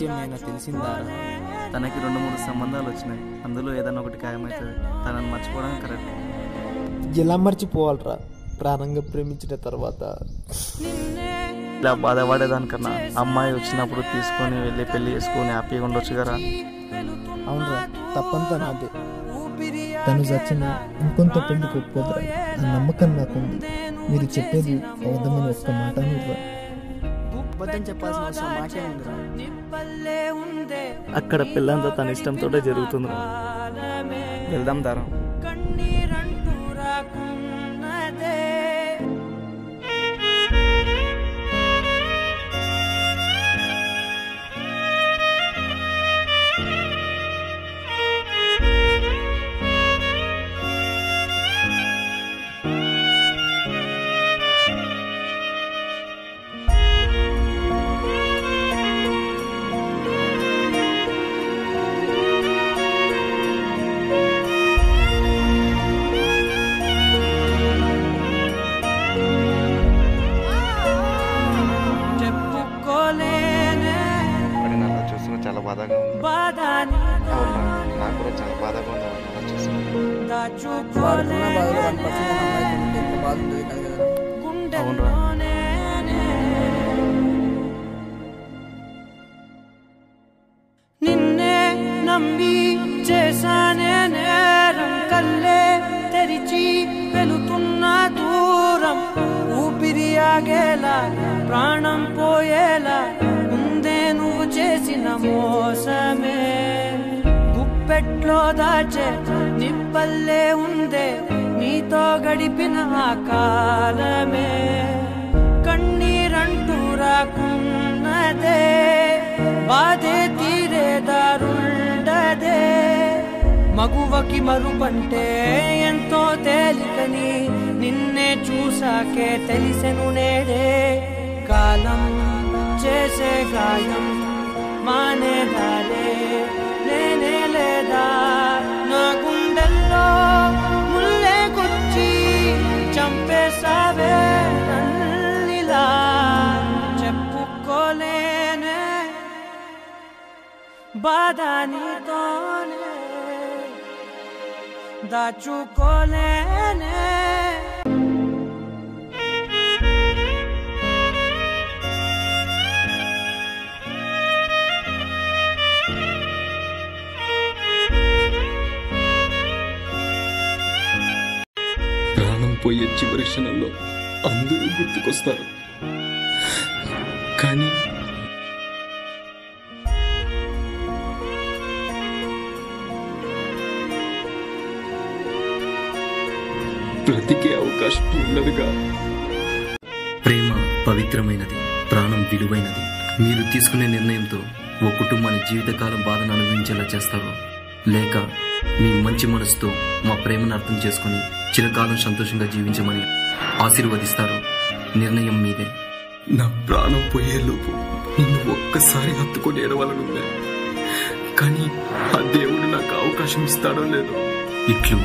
ఏమైనా తెలిసిందా? తనకి 2-3 సంబంధాలు వచ్చినాయి. అందులో ఏదైనా ఒకటి ఖాయమవుతుంది. తనని మర్చిపోవడం కరెక్ట్. ఎలా మర్చిపోవాలరా ప్రాణంగా ప్రేమించిన తర్వాత? ఇలా బాధపడేదానికన్నా అమ్మాయి వచ్చినప్పుడు తీసుకొని వెళ్ళి పెళ్లి చేసుకొని హ్యాపీగా ఉండొచ్చు కదా. అవునరా, తప్పంతా నాదే. తను చచ్చిన ఇంకొంత పెళ్లికి ఒప్పుకోదురా, ఆ నమ్మకం నాకుంది. మీరు చెప్పేది అబద్ధమైన ఒక్క మాట మీరా? అబద్ధం చెప్పాల్సిన అవసరం మాకే ఉందిరా. అక్కడ పిల్లంతా తన ఇష్టంతో జరుగుతుంది. వెళ్దాం దారం. చాలా బాధగా ఉంది. నాకు కూడా చాలా బాధగా ఉంది. అవునరా. నిన్నే నమ్మి చేశానే నేరం, కల్లే తెరిచి వెళుతున్న దూరం, ఊపిరి ఆగేలా ప్రాణం పోయేలా ముందే నువ్వు చేసిన మోసమే. గుప్పెట్లో దాచే నిప్పల్లే ఉందే నీతో గడిపిన ఆ కాలమే. కన్నీరంటూ రాకున్నదే, బాధే తీరే దారుండదే. మగువకి మరుపంటే ఎంతో తేలికని నిన్నే చూసాకే తెలిసెను నేడే. కాలం చేసే గాయం మానేదాలే లేనే లేదా. నా గుండెల్లో ముల్లే గుచ్చి చంపేసావే నన్నిలా. చెప్పుకోలేనే బాధ నీతోనే, దాచుకోలేనే. ప్రాణం పోయే చివరి క్షణంలో అందరూ గుర్తుకొస్తారు, కానీ బ్రతికే అవకాశం ఉండదుగా. ప్రేమ పవిత్రమైనది, ప్రాణం విలువైనది. మీరు తీసుకునే నిర్ణయంతో ఓ కుటుంబాన్ని జీవితకాలం బాధను అనుభవించేలా చేస్తారో, లేక మీ మంచి మనసుతో మా ప్రేమను అర్థం చేసుకుని చిరకాలం సంతోషంగా జీవించమని ఆశీర్వదిస్తారో, నిర్ణయం మీదే. నా ప్రాణం పోయేలోపు నిన్ను ఒక్కసారి హత్తుకొని ఏడవాలనుంది, కానీ ఆ దేవుడు నాకు అవకాశం ఇస్తాడో లేదో. ఇట్లు